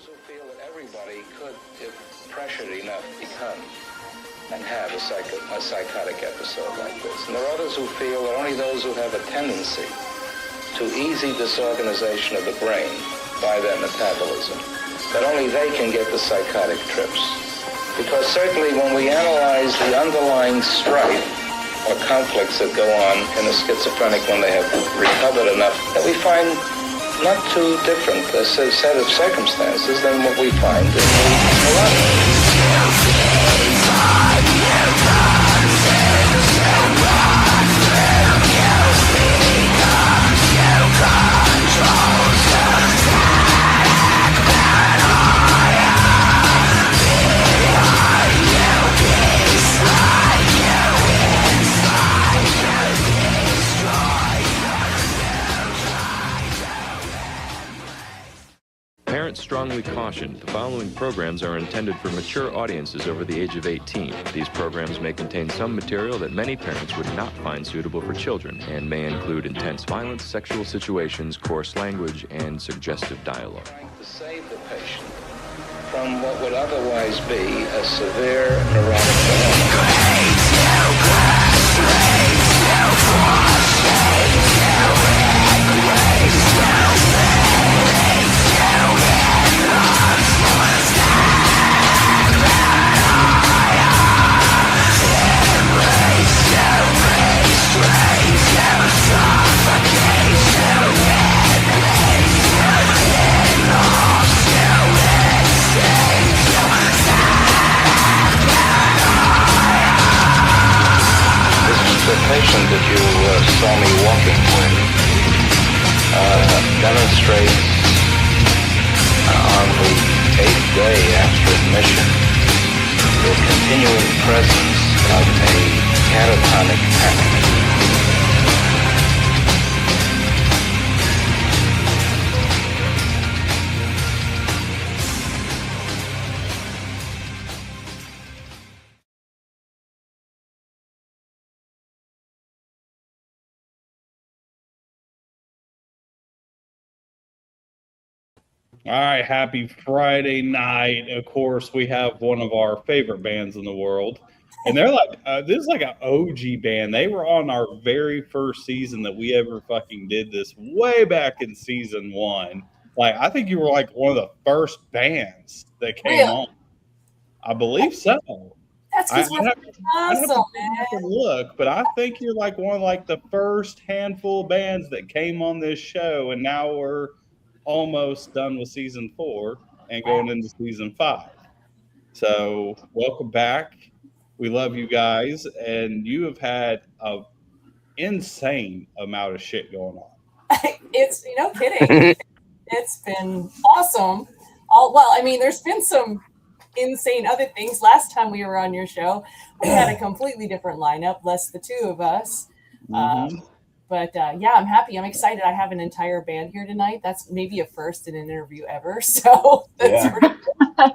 those who feel that everybody could, if pressured enough, become and have a psychotic episode like this. And there are others who feel that only those who have a tendency to easy disorganization of the brain by their metabolism, that only they can get the psychotic trips. Because certainly when we analyze the underlying strife or conflicts that go on in a schizophrenic when they have recovered enough, that we find not too different a set of circumstances than what we find in the neurotic. Parents strongly caution the following programs are intended for mature audiences over the age of 18. These programs may contain some material that many parents would not find suitable for children and may include intense violence, sexual situations, coarse language, and suggestive dialogue. To save the patient from what would otherwise be a severe neurotic The patient that you saw me walking with demonstrates on the 8th day after admission the continuing presence of a catatonic panic. All right, happy Friday night. Of course, we have one of our favorite bands in the world. And they're like, this is like an OG band. They were on our very first season that we ever fucking did this way back in season 1. Like, I think you were like one of the first bands that came on. I believe so. That's because we're awesome, man. Look, but I think you're like one of like the first handful of bands that came on this show, and now we're almost done with season 4 and going into season 5. So welcome back. We love you guys, and you have had an insane amount of shit going on. It's no kidding. It's been awesome. There's been some insane other things. Last time we were on your show, we had a completely different lineup, less the two of us. But I'm happy. I'm excited. I have an entire band here tonight. That's maybe a first in an interview ever. So that's pretty cool. I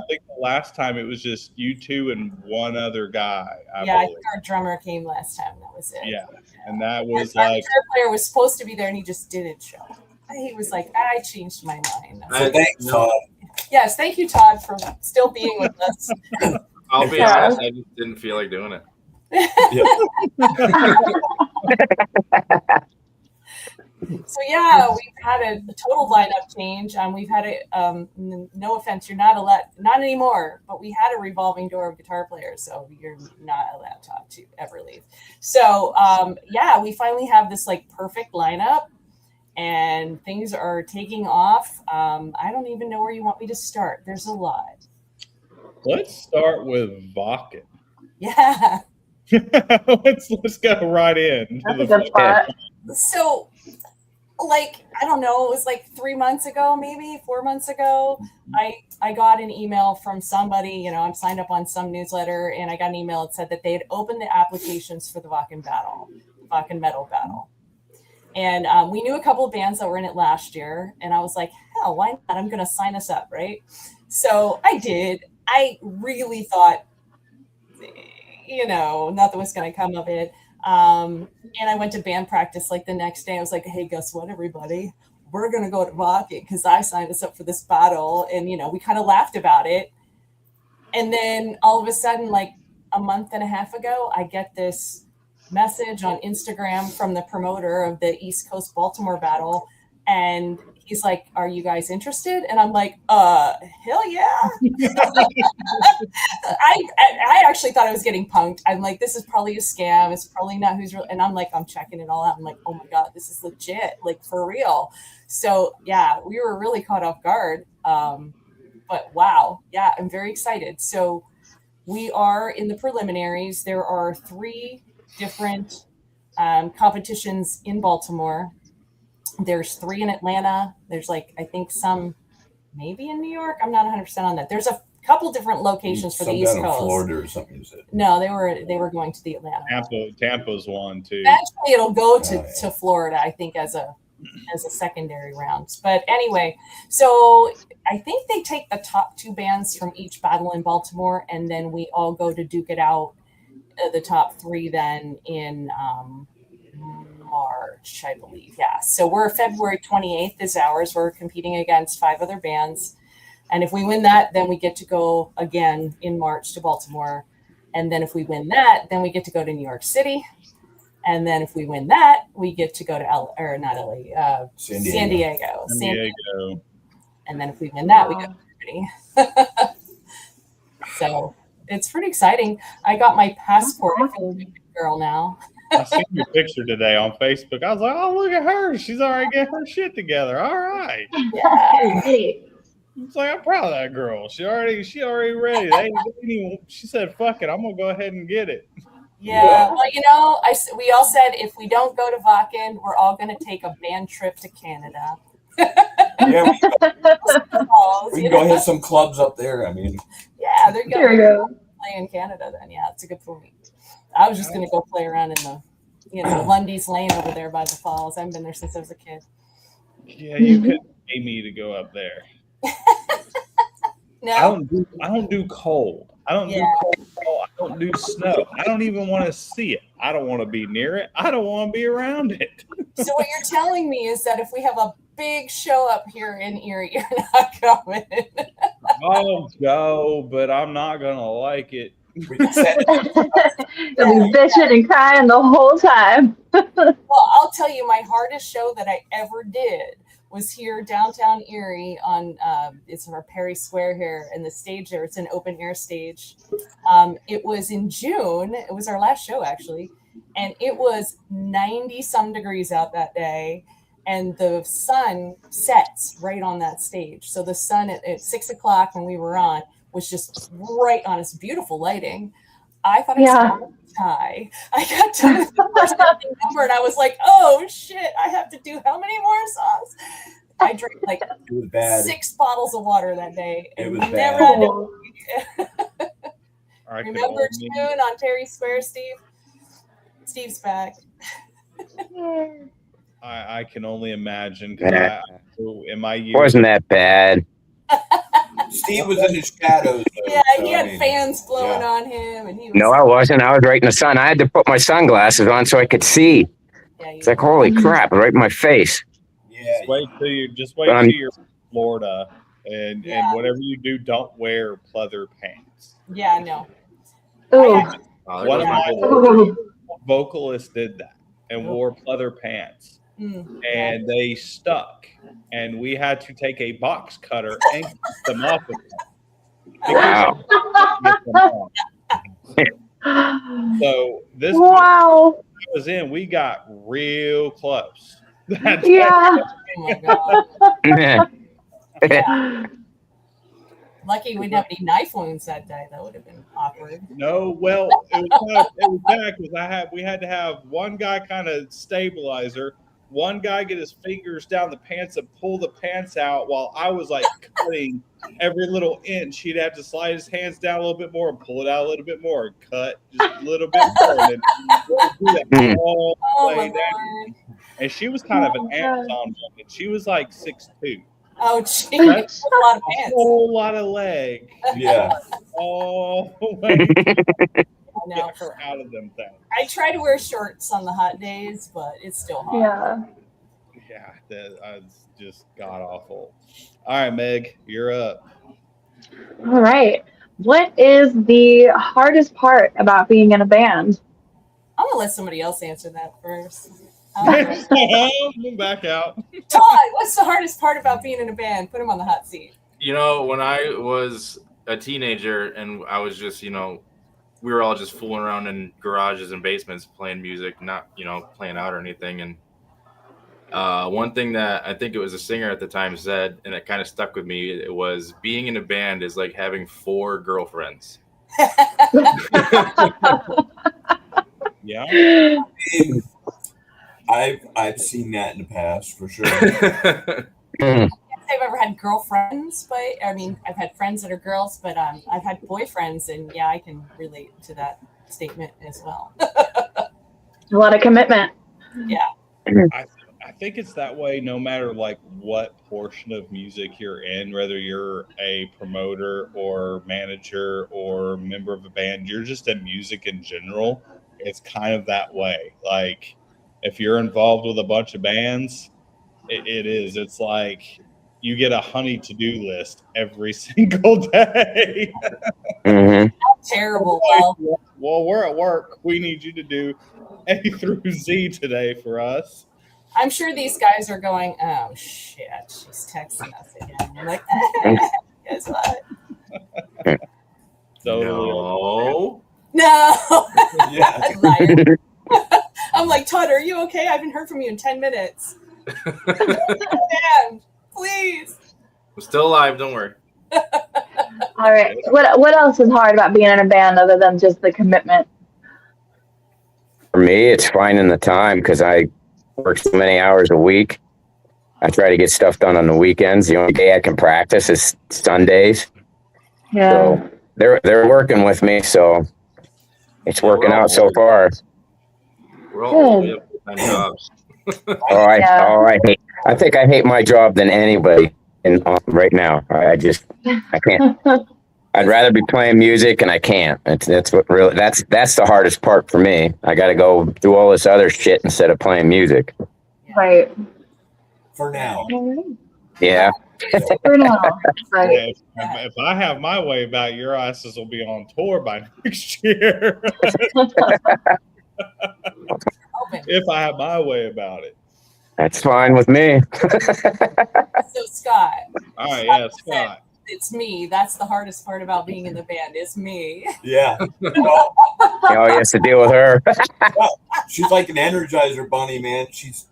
think the last time it was just you two and one other guy. I think our drummer came last time. That was it. Yeah. And that was our guitar player was supposed to be there and he just didn't show. He was like, I changed my mind. Thanks, Todd. Yes, thank you, Todd, for still being with us. I'll be honest, I just didn't feel like doing it. So we've had a total lineup change. We've had no offense, you're not anymore, but we had a revolving door of guitar players, so you're not allowed to ever leave. So we finally have this like perfect lineup, and things are taking off. I don't even know where you want me to start. There's a lot. Let's start with Wacken. Yeah. let's go right in. That's a good spot. So, like, I don't know, it was like 3 months ago, maybe 4 months ago. I got an email from somebody, I'm signed up on some newsletter, and I got an email that said that they had opened the applications for the Wacken Metal Battle. And we knew a couple of bands that were in it last year, and I was like, hell, why not? I'm going to sign us up, right? So I did. I really thought, nothing was going to come of it. And I went to band practice like the next day. I was like, hey, guess what, everybody? we're going to go to Vakken because I signed us up for this battle. And, we kind of laughed about it. And then all of a sudden, like a month and a half ago, I get this message on Instagram from the promoter of the East Coast Baltimore battle. And he's like, "Are you guys interested?" And I'm like, hell yeah. I actually thought I was getting punked. I'm like, this is probably a scam. It's probably not who's real. And I'm like, I'm checking it all out. I'm like, oh my God, this is legit, like for real. So yeah, we were really caught off guard. But wow, yeah, I'm very excited. So we are in the preliminaries. There are 3 different competitions in Baltimore. There's 3 in Atlanta. There's like, I think some maybe in New York. I'm not 100% on that. There's a couple different locations for the East Coast. Florida or something, you said? No, they were going to the Atlanta. Tampa's one too. Eventually it'll go to Florida, I think, as a secondary round. But anyway, so I think they take the top 2 bands from each battle in Baltimore, and then we all go to duke it out, the top 3 then in March, I believe. Yeah. So we're February 28th is ours. We're competing against 5 other bands. And if we win that, then we get to go again in March to Baltimore. And then if we win that, then we get to go to New York City. And then if we win that, we get to go to San Diego. And then if we win that, we go to Germany. So it's pretty exciting. I got my passport. I feel like a big girl now. I seen your picture today on Facebook. I was like, oh, look at her. She's already getting her shit together. All right. Yeah. It's like, I'm proud of that girl. She already ready. She said, fuck it. I'm going to go ahead and get it. Yeah. Well, we all said if we don't go to Vakken, we're all going to take a band trip to Canada. Yeah, we can go hit some clubs up there. I mean, yeah, there you go. Play in Canada then. Yeah, it's a good point. I was just going to go play around in the, Lundy's Lane over there by the falls. I haven't been there since I was a kid. Yeah, you could pay me to go up there. No, I don't do cold. I don't do cold. I don't do snow. I don't even want to see it. I don't want to be near it. I don't want to be around it. So what you're telling me is that if we have a big show up here in Erie, you're not coming. I'll go, but I'm not gonna like it. we can set You'll be bitching and crying the whole time. Well, I'll tell you, my hardest show that I ever did was here downtown Erie on it's our Perry Square here, and the stage there, it's an open air stage. It was in June. It was our last show actually, and it was 90 some degrees out that day, and the sun sets right on that stage. So the sun at 6:00 when we were on was just right on us. Beautiful lighting. I thought I was die. I got to the first number and I was like, oh shit, I have to do how many more songs? I drank like 6 bottles of water that day. It was never bad. Remember June on Perry Square, Steve? Steve's back. I can only imagine. In my years, wasn't that bad. Steve was in his shadows. Though, yeah, he had fans blowing on him, and he was. No, I wasn't. I was right in the sun. I had to put my sunglasses on so I could see. Yeah, it's like, holy crap, right in my face. Yeah. Just wait till you're in Florida, and whatever you do, don't wear pleather pants. Yeah, no. One of my vocalists did that and wore pleather pants, and they stuck. And we had to take a box cutter and cut them off of them. Wow. So this wow. was in. We got real close. Oh my God. Yeah. Lucky we didn't have any knife wounds that day. That would have been awkward. No, well, it was bad because we had to have one guy kind of stabilizer. One guy get his fingers down the pants and pull the pants out while I was like cutting every little inch. He'd have to slide his hands down a little bit more and pull it out a little bit more and cut just a little bit more. And do that all the way down. And she was kind of an Amazon woman. She was like 6'2". Oh, geez. A lot of pants. A whole lot of leg. Yeah. All the way. Get her out of them things. I try to wear shorts on the hot days, but it's still hot. Yeah. God, that's just god awful. All right, Meg, you're up. All right. What is the hardest part about being in a band? I'm gonna let somebody else answer that first. Move back out. Todd, what's the hardest part about being in a band? Put him on the hot seat. You know, when I was a teenager and I was just, we were all just fooling around in garages and basements playing music, not, playing out or anything. And one thing that I think it was a singer at the time said, and it kind of stuck with me, it was being in a band is like having 4 girlfriends. Yeah. I've seen that in the past for sure. Mm. I've ever had girlfriends, but I've had friends that are girls, but I've had boyfriends, and yeah, I can relate to that statement as well. A lot of commitment. Yeah. I think it's that way no matter like what portion of music you're in, whether you're a promoter or manager or member of a band, you're just in music in general. It's kind of that way. Like if you're involved with a bunch of bands, it is. It's like you get a honey to-do list every single day. Mm-hmm. Terrible. Well, we're at work. We need you to do A through Z today for us. I'm sure these guys are going, oh shit, she's texting us again. I'm like, guess what? So No. Yeah. Liar. I'm like, Todd, are you okay? I haven't heard from you in 10 minutes. Man, please. I'm still alive, don't worry. All right. What else is hard about being in a band other than just the commitment? For me, it's finding the time because I work so many hours a week. I try to get stuff done on the weekends. The only day I can practice is Sundays. Yeah. So they're working with me, so it's working out so far. We're all we have full-time jobs. I think I hate my job than anybody right now. I can't. I'd rather be playing music, and I can't. That's the hardest part for me. I got to go do all this other shit instead of playing music. Right. For now. Yeah. For now. Right. If I have my way about it, your asses will be on tour by next year. If I have my way about it. That's fine with me. So Scott. All right, yeah, Scott. It's me. That's the hardest part about being in the band. It's me. Yeah. Oh, he has to deal with her. She's like an Energizer bunny, man. She's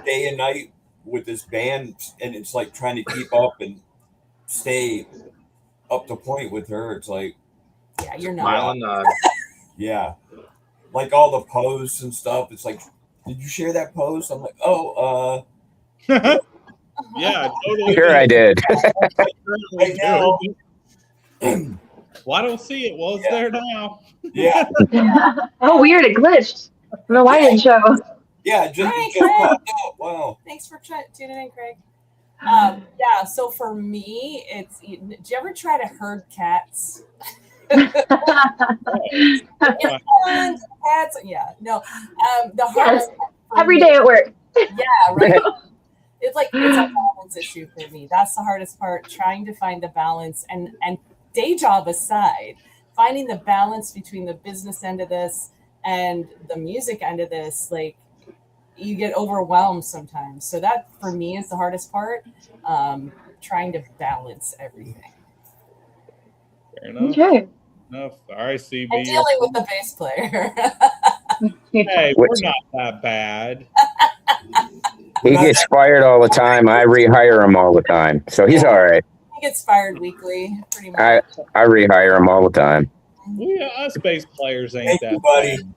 day and night with this band, and it's like trying to keep up and stay up to point with her. It's like, Yeah, you're not. Smile and nod. yeah, like all the posts and stuff. It's like, did you share that post? I'm like, oh, Yeah, totally. Sure, I did. right now. Well, I don't see it. Well, it's there now. Yeah, Oh, weird. It glitched. I don't know why it didn't show. yeah, just Hi, popped up. Wow. Thanks for tuning in, Craig. Yeah, so for me, do you ever try to herd cats? Cats? Yeah, no. The hardest for Every me- day at work. Yeah, right. It's a balance issue for me. That's the hardest part, trying to find the balance and day job aside, finding the balance between the business end of this and the music end of this. Like, you get overwhelmed sometimes. So that for me is the hardest part. Trying to balance everything. Fair enough. Okay. Enough. All right, CB. And dealing with the bass player. Hey, we're not that bad. He gets fired all the time. I rehire him all the time. So he's all right. He gets fired weekly, pretty much. I rehire him all the time. Us bass players ain't Thank that you, buddy. bad.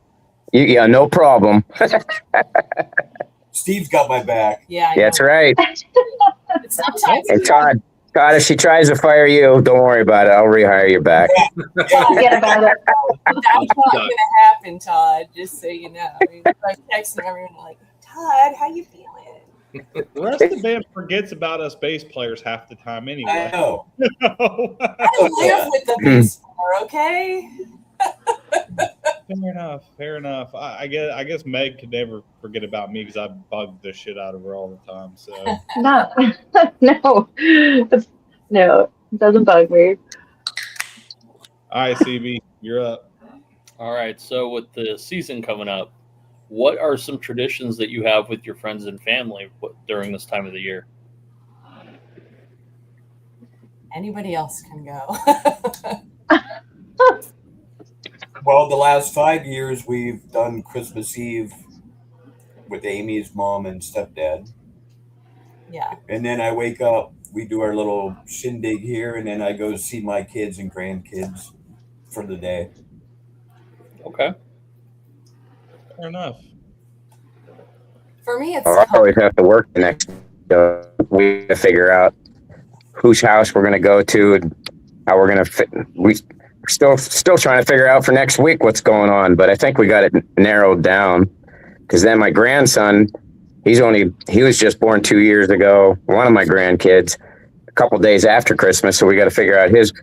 Yeah, no problem. Steve's got my back. Yeah, I That's know. right. Sometimes Hey, Todd, if she tries to fire you, don't worry about it. I'll rehire you back. Forget about it. that's not going to happen, Todd. Just so you know. I mean, I'm texting everyone like, Todd, how you feeling? The rest of the band forgets about us bass players half the time I anyway. know. I live with the bass player, okay? Fair enough. Fair enough. I guess Meg could never forget about me because I bug the shit out of her all the time. So No, no, no, it doesn't bug me. all right, CB, you're up. All right. So with the season coming up, what are some traditions that you have with your friends and family during this time of the year? Anybody else can go. Well, the last 5 years we've done Christmas Eve with Amy's mom and stepdad. Yeah. And then I wake up, we do our little shindig here, and then I go see my kids and grandkids for the day. Okay. Fair enough. For me, it's I always have to work the next week to figure out whose house we're going to go to and how we're going to fit. We're still trying to figure out for next week what's going on, but I think we got it narrowed down because then my grandson, he was just born 2 years ago. One of my grandkids, a couple days after Christmas, so we got to figure out his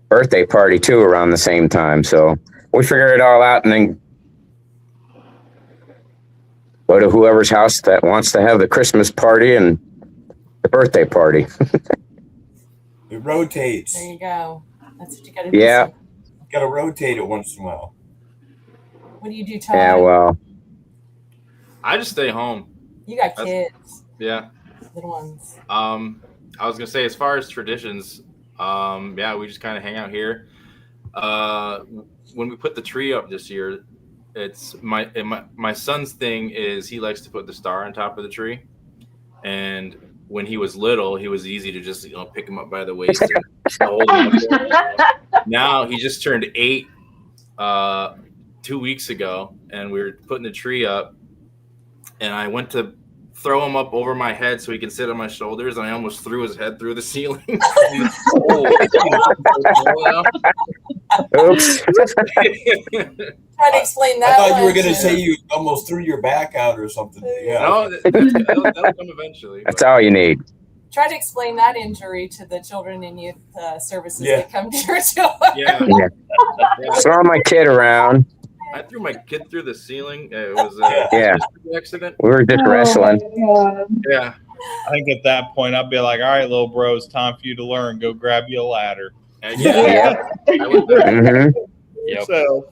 birthday party too around the same time. So we figure it all out and then go to whoever's house that wants to have the Christmas party and the birthday party. It rotates. there you go. That's what you got to do. Yeah. Got to rotate it once in a while. What do you do, Todd? Yeah, well, I just stay home. You got That's- kids, Yeah. little ones. I was gonna say, as far as traditions, yeah, we just kind of hang out here. When we put the tree up this year, it's my son's thing is he likes to put the star on top of the tree, and when he was little, he was easy to just pick him up by the waist and hold him up there. Now he just turned 8 2 weeks ago, and we were putting the tree up, and I went to throw him up over my head so he can sit on my shoulders, and I almost threw his head through the ceiling. oops. Try to explain that. I thought you were one, going to too. say you almost threw your back out or something. Yeah. No, that'll come eventually. That's but- all you need. Try to explain that injury to the children and youth services Yeah. that come to your door. Yeah, Yeah. yeah. Throw my kid around. I threw my kid through the ceiling. It was Yeah. an accident. We were just wrestling. Yeah. I think at that point I'd be like, all right, little bro, it's time for you to learn. Go grab you a ladder. Yeah. I went there. hmm Yep. So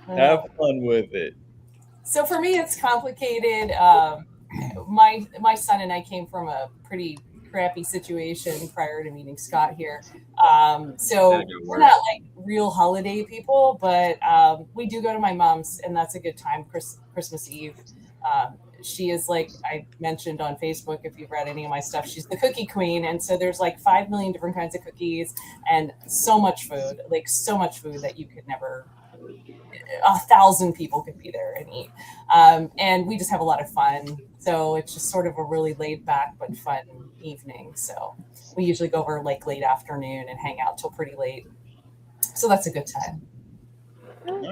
have fun with it. So for me, it's complicated. My son and I came from a pretty crappy situation prior to meeting Scott here. So That'd get we're worse. not like real holiday people, but we do go to my mom's, and that's a good time. Christmas Eve. She is, like I mentioned on Facebook, if you've read any of my stuff, she's the cookie queen. And so there's like 5 million different kinds of cookies and so much food that you could never, 1,000 people could be there and eat. And we just have a lot of fun. So it's just sort of a really laid back but fun evening. So we usually go over like late afternoon and hang out till pretty late. So that's a good time.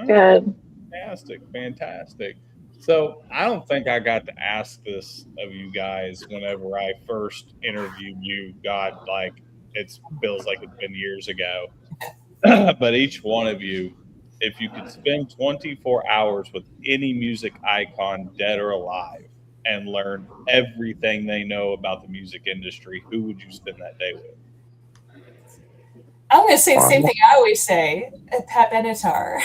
Good. Fantastic. So I don't think I got to ask this of you guys whenever I first interviewed you. God, like it feels like it's been years ago. But each one of you, if you could spend 24 hours with any music icon, dead or alive, and learn everything they know about the music industry, who would you spend that day with? I'm going to say the same thing I always say, Pat Benatar.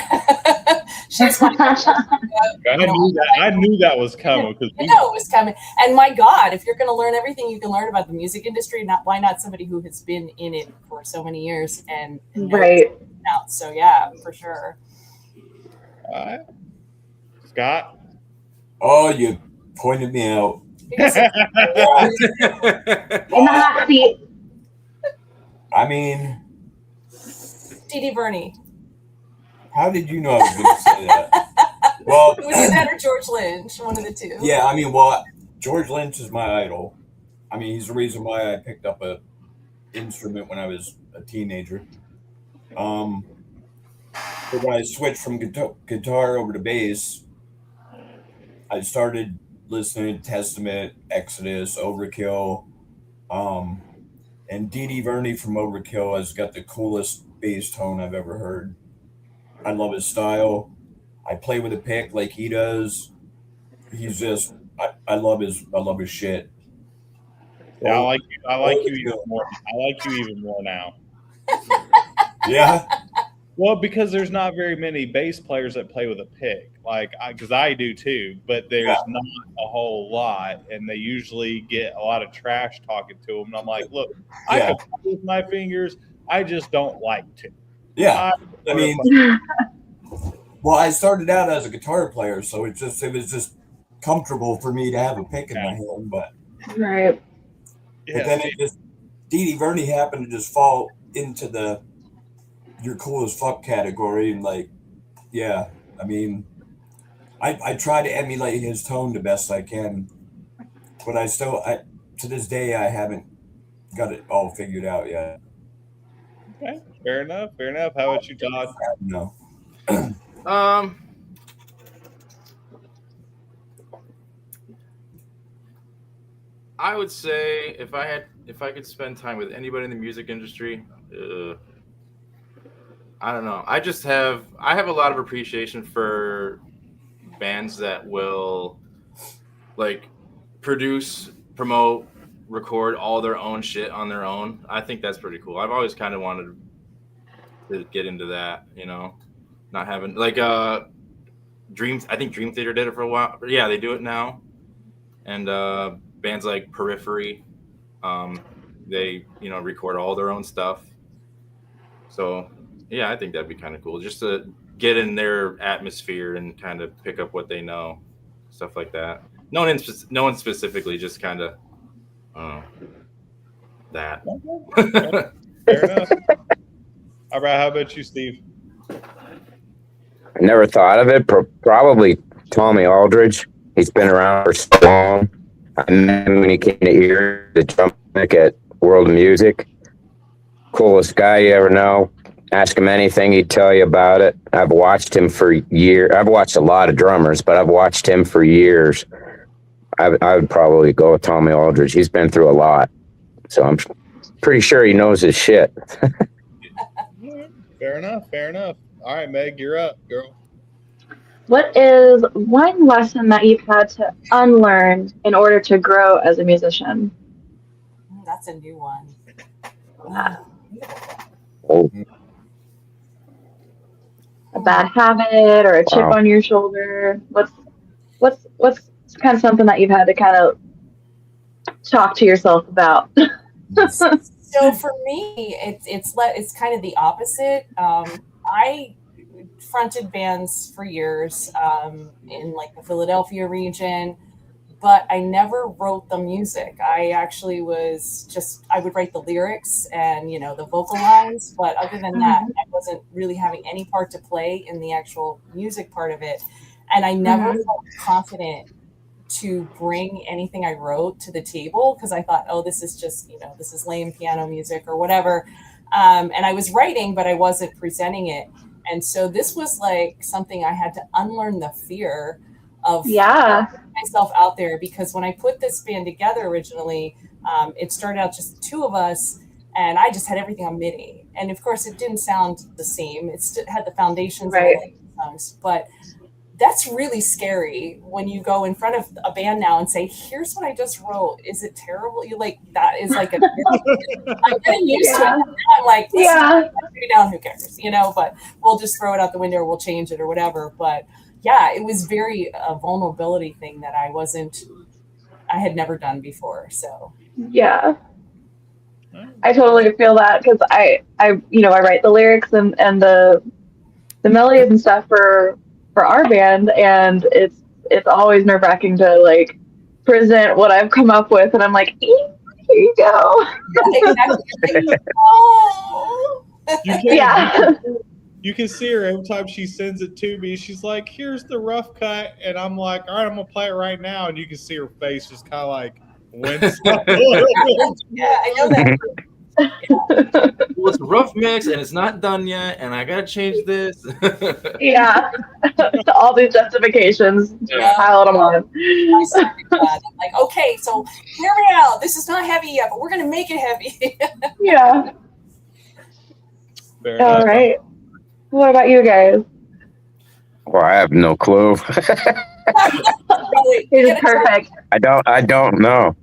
She's my I knew that was coming because I know it was coming. And my God, if you're going to learn everything you can learn about the music industry, why not somebody who has been in it for so many years and knows Right. it out? So yeah, for sure. Scott. Oh, you pointed me out. In the hot seat. I mean, Dee Verney. how did you know I was going to say that? Well, It was either that or George Lynch, one of the two. yeah, I mean, well, George Lynch is my idol. I mean, he's the reason why I picked up a instrument when I was a teenager. But when I switched from guitar over to bass, I started listening to Testament, Exodus, Overkill, and Dee Verney from Overkill has got the coolest bass tone I've ever heard. I love his style. I play with a pick like he does. He's just I love his shit. Yeah, I like you even more. I like you even more now. Yeah. Well, because there's not very many bass players that play with a pick, because I do too, but there's not a whole lot, and they usually get a lot of trash talking to them. And I'm like, look, I can play with my fingers, I just don't like to. Yeah, I mean, well, I started out as a guitar player, so it was just comfortable for me to have a pick in my hand, but right. But then it just Dee Dee Verney happened to just fall into the "you're cool as fuck" category, and I mean, I try to emulate his tone the best I can, but to this day I haven't got it all figured out yet. Okay, fair enough. How about you, Todd? No. I would say if I could spend time with anybody in the music industry, I don't know. I have a lot of appreciation for bands that will produce, promote, record all their own shit on their own. I think that's pretty cool. I've always kind of wanted to get into that, not having Dream. I think Dream Theater did it for a while. But yeah, they do it now. And bands like Periphery, they record all their own stuff. So yeah, I think that'd be kind of cool, just to get in their atmosphere and kind of pick up what they know, stuff like that. No one specifically, just kind of that. Fair enough. All right, how about you, Steve? I never thought of it. Probably Tommy Aldridge. He's been around for so long. I met him when he came to Erie, the drum pick at World of Music. Coolest guy you ever know. Ask him anything, he'd tell you about it. I've watched him for years. I've watched a lot of drummers, but I've watched him for years. I would probably go with Tommy Aldridge. He's been through a lot, so I'm pretty sure he knows his shit. Fair enough. All right, Meg, you're up, girl. What is one lesson that you've had to unlearn in order to grow as a musician? That's a new one. Oh. A bad habit or a chip on your shoulder? What's kind of something that you've had to kind of talk to yourself about? So for me, it's kind of the opposite. I fronted bands for years in the Philadelphia region, but I never wrote the music. I actually I would write the lyrics and the vocal lines, but other than that, I wasn't really having any part to play in the actual music part of it, and I never felt confident to bring anything I wrote to the table because I thought, oh, this is just this is lame piano music or whatever, and I was writing, but I wasn't presenting it. And so this was something I had to unlearn the fear of myself out there, because when I put this band together originally, it started out just the two of us, and I just had everything on MIDI. And of course, it didn't sound the same. It still had the foundations, but that's really scary when you go in front of a band now and say, here's what I just wrote. Is it terrible? That is I'm getting used to it. I'm like, listen, it down, who cares? But we'll just throw it out the window or we'll change it or whatever. But yeah, it was a vulnerability thing that I had never done before. So yeah, I totally feel that, because I write the lyrics and the melodies and stuff for our band, and it's always nerve-wracking to present what I've come up with, and I'm like, here you go. You can see her every time she sends it to me. She's like, here's the rough cut, and I'm like, all right, I'm gonna play it right now, and you can see her face just kind of wince. Yeah, I know that. Well, it's a rough mix and it's not done yet, and I gotta change this. All these justifications, pile them on. I'm like, okay, so hear me out. This is not heavy yet, but we're gonna make it heavy. Yeah. Fair enough. All right. What about you guys? Well, I have no clue. It is perfect. I don't know.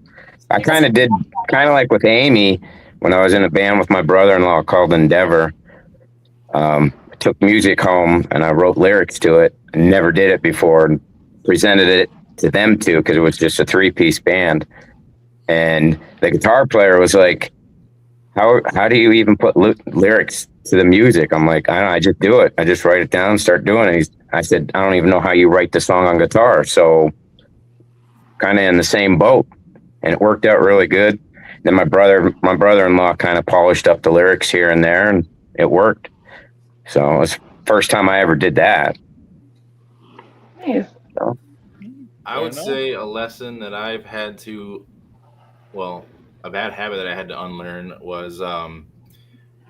I kind of did, kind of like with Amy, when I was in a band with my brother-in-law called Endeavor. I took music home and I wrote lyrics to it. Never did it before, and presented it to them too, because it was just a 3-piece band. And the guitar player was like, how do you even put lyrics to the music? I'm like, I don't know, I just do it. I just write it down, start doing it. I said, I don't even know how you write the song on guitar. So kind of in the same boat, and it worked out really good. Then my brother-in-law kind of polished up the lyrics here and there, and it worked. So it was the first time I ever did that. Nice. So. I would say a lesson that I've had to, a bad habit that I had to unlearn was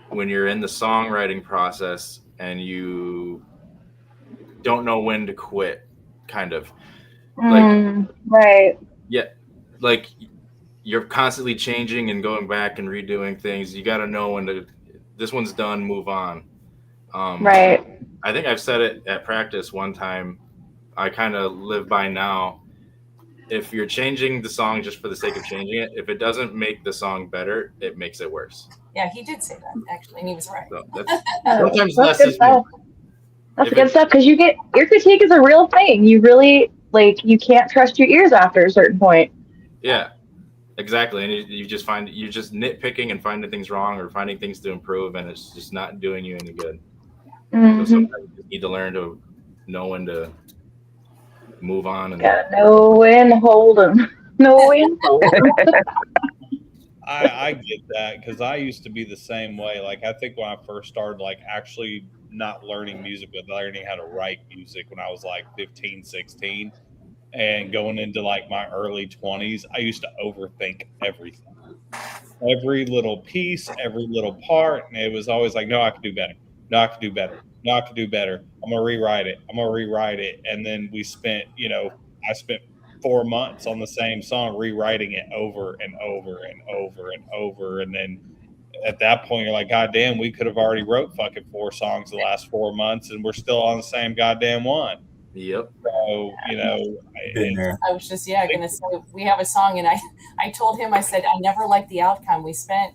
when you're in the songwriting process and you don't know when to quit, kind of. Right. Yeah, like you're constantly changing and going back and redoing things. You got to know when to, this one's done, move on. Right. I think I've said it at practice one time. I kind of live by now. If you're changing the song just for the sake of changing it, if it doesn't make the song better, it makes it worse. Yeah, he did say that actually, and he was right. So sometimes That's less good is stuff. more. That's good stuff, because your critique is a real thing. You really, you can't trust your ears after a certain point. Yeah, exactly. And you just you're just nitpicking and finding things wrong or finding things to improve, and it's just not doing you any good. So sometimes you need to learn to know when to move on. And gotta know when to hold them. Know when to hold 'em. I get that, because I used to be the same way. Like, I think when I first started, actually not learning music, but learning how to write music when I was 15, 16, and going into my early 20s, I used to overthink everything, every little piece, every little part. And it was always like, no, I can do better. No, I can do better. No, I can do better. I'm going to rewrite it. I'm going to rewrite it. And then we spent, I spent 4 months on the same song, rewriting it over and over and over and over. And then at that point, you're like, God damn, we could have already wrote fucking 4 songs the last 4 months, and we're still on the same goddamn one. Yep. So, I was just, going to say, we have a song, and I told him, I said, I never liked the outcome. We spent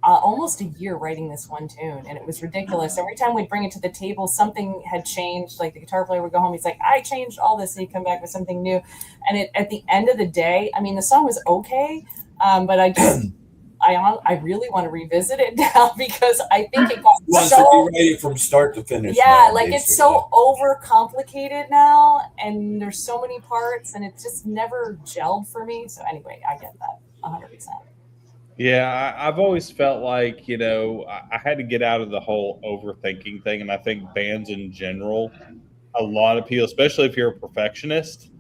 almost a year writing this one tune, and it was ridiculous. Every time we'd bring it to the table, something had changed. Like the guitar player would go home, he's like, I changed all this, and he'd come back with something new. And at the end of the day, I mean, the song was okay, but I really want to revisit it now, because I think it got so rewrite it from start to finish. Yeah, it's so overcomplicated now, and there's so many parts, and it just never gelled for me. So anyway, I get that 100%. Yeah, I've always felt like, I had to get out of the whole overthinking thing. And I think bands in general, a lot of people, especially if you're a perfectionist,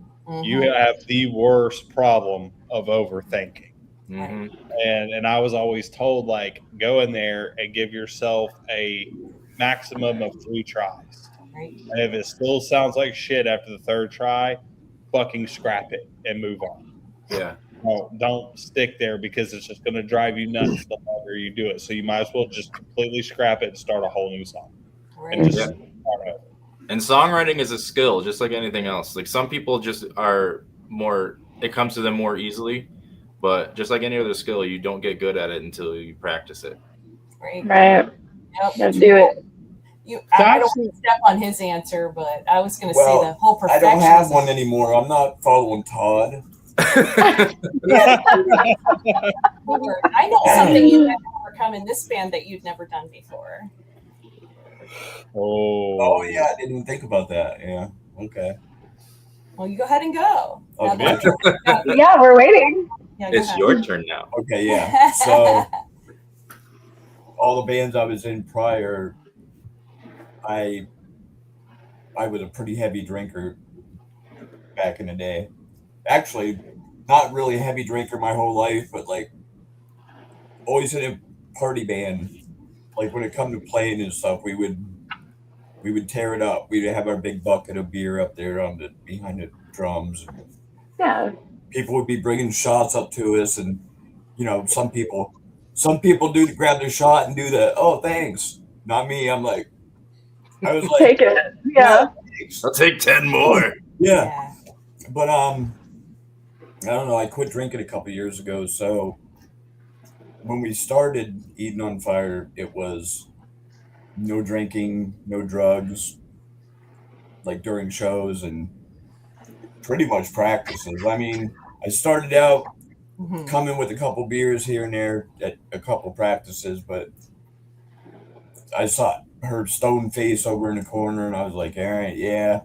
you have the worst problem of overthinking. Mm-hmm. And I was always told, go in there and give yourself a maximum of 3 tries. Right. And if it still sounds like shit after the 3rd try, fucking scrap it and move on. Yeah. No, don't stick there, because it's just going to drive you nuts the longer you do it. So you might as well just completely scrap it and start a whole new song. Right. And just start over. And songwriting is a skill, just like anything else. Some people just are more, it comes to them more easily, but just like any other skill, you don't get good at it until you practice it. Right. Right. Yep. Gotta do it. I don't want to step on his answer, but I was going to say the whole perfectionism. I don't have one anymore. I'm not following Todd. I know something you've overcome in this band that you've never done before. Oh yeah, I didn't think about that. Yeah. Okay. Well, you go ahead and go. Okay. Yeah, we're waiting. Yeah, It's your turn now. Okay, yeah. So all the bands I was in prior, I was a pretty heavy drinker back in the day. Actually, not really a heavy drinker my whole life, but always in a party band. When it come to playing and stuff, we would tear it up. We'd have our big bucket of beer up there behind the drums. Yeah. People would be bringing shots up to us, and some people grab their shot and do the, oh, thanks. Not me. I was like, Take it. Yeah. I'll take 10 more. Yeah. But I don't know. I quit drinking a couple years ago, so when we started Eden on Fire, it was no drinking, no drugs, like during shows and pretty much practices. I mean, I started out coming with a couple beers here and there at a couple practices, but I saw her stone face over in the corner, and I was like, all right, yeah.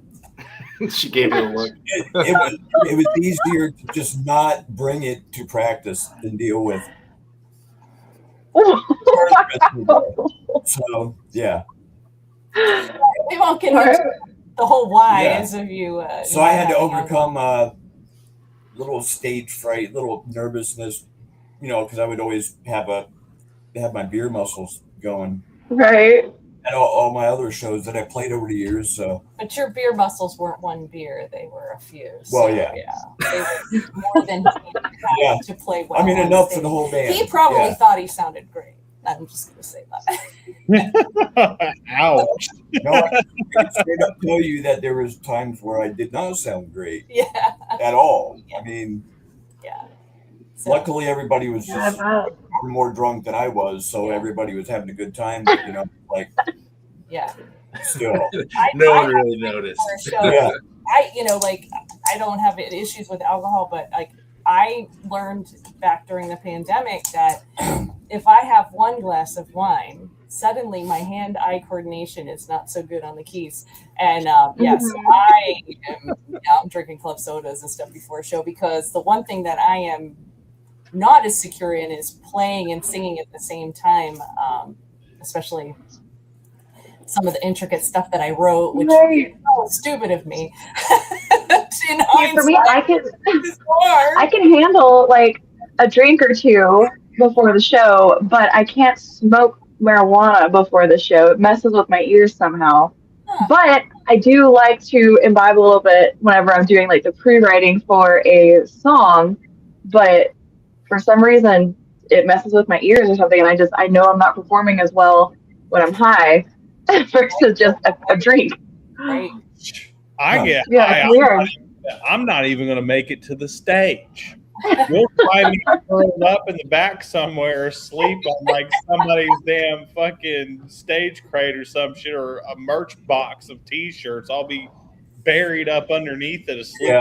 She gave me a look. It was easier to just not bring it to practice than deal with. So yeah. We won't get into the whole whys of you. So I had to overcome a little stage fright, little nervousness, because I would always have my beer muscles going. Right. And all my other shows that I played over the years. So. But your beer muscles weren't one beer; they were a few. So, well, yeah. They were more than to play well. I mean, enough for the whole band. He probably thought he sounded great. I'm just going to say that. Ouch. No, I can straight up tell you that there was times where I did not sound great. Yeah. At all. Yeah. I mean. Yeah. So, luckily, everybody was just more drunk than I was, so everybody was having a good time. Like. Yeah. Still. No one really noticed. Yeah. I don't have issues with alcohol, but I learned back during the pandemic that if I have one glass of wine, suddenly my hand-eye coordination is not so good on the keys. And yes, I'm drinking club sodas and stuff before a show, because the one thing that I am not as secure in is playing and singing at the same time, especially some of the intricate stuff that I wrote, which is so stupid of me. For me, I can handle like a drink or two before the show, but I can't smoke marijuana before the show. It messes with my ears somehow. But I do like to imbibe a little bit whenever I'm doing like the pre-writing for a song, but for some reason it messes with my ears or something, and I know I'm not performing as well when I'm high versus just a drink. Right. I'm not even going to make it to the stage. You'll find me curled up in the back somewhere, asleep on like somebody's damn fucking stage crate or some shit, or a merch box of T-shirts. I'll be buried up underneath it, asleep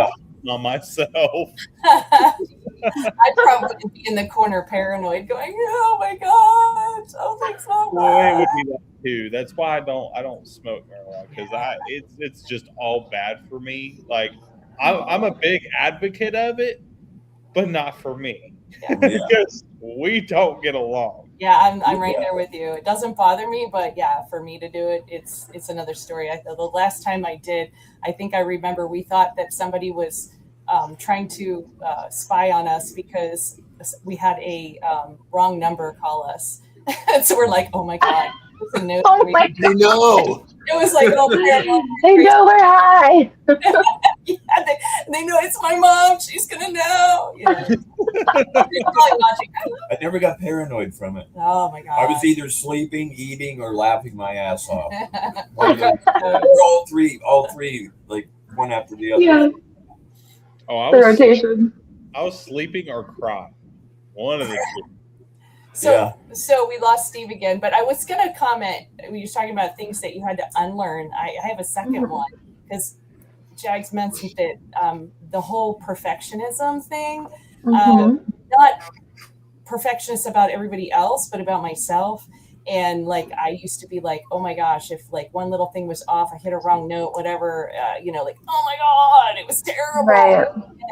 on myself. I'd probably be in the corner, paranoid, going, "Oh my god, something's not right." It would be that too. That's why I don't smoke marijuana, because it's just all bad for me. Like I'm a big advocate of it, but not for me, because we don't get along. Yeah, I'm right there with you. It doesn't bother me, but yeah, for me to do it, it's another story. The last time I did, I think I remember we thought that somebody was trying to spy on us because we had a wrong number call us. So we're like, oh my god. Oh my god. They know. It was like, oh man, they know we're high. Yeah, they know it's my mom. She's gonna know. Yeah. I never got paranoid from it. Oh my god. I was either sleeping, eating, or laughing my ass off. all three, like one after the other. Yeah. Oh, the rotation. I was sleeping or crying. One of the two. So we lost Steve again, but I was going to comment. We were talking about things that you had to unlearn. I have a second one, because Jags mentioned that the whole perfectionism thing, not perfectionist about everybody else, but about myself. And like, I used to be like, oh my gosh, if like one little thing was off, I hit a wrong note, whatever, like, oh my God, it was terrible. Right.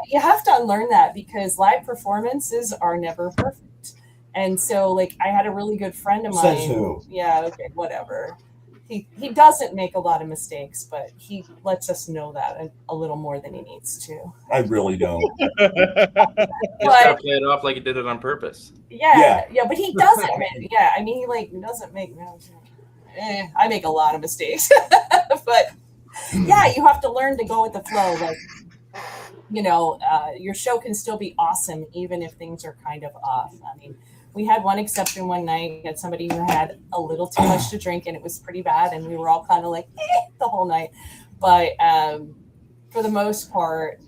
You have to unlearn that, because live performances are never perfect. And so like, I had a really good friend of mine. Says who? Yeah. Okay. Whatever. He doesn't make a lot of mistakes, but he lets us know that a little more than he needs to. I really don't. He's gotta play it off like he did it on purpose. Yeah, but he doesn't. Yeah, I mean, he like doesn't make. I make a lot of mistakes, but yeah, you have to learn to go with the flow. Like, your show can still be awesome even if things are kind of off. I mean, We had one exception one night. We had somebody who had a little too much to drink, and it was pretty bad. And we were all kind of like the whole night. But for the most part,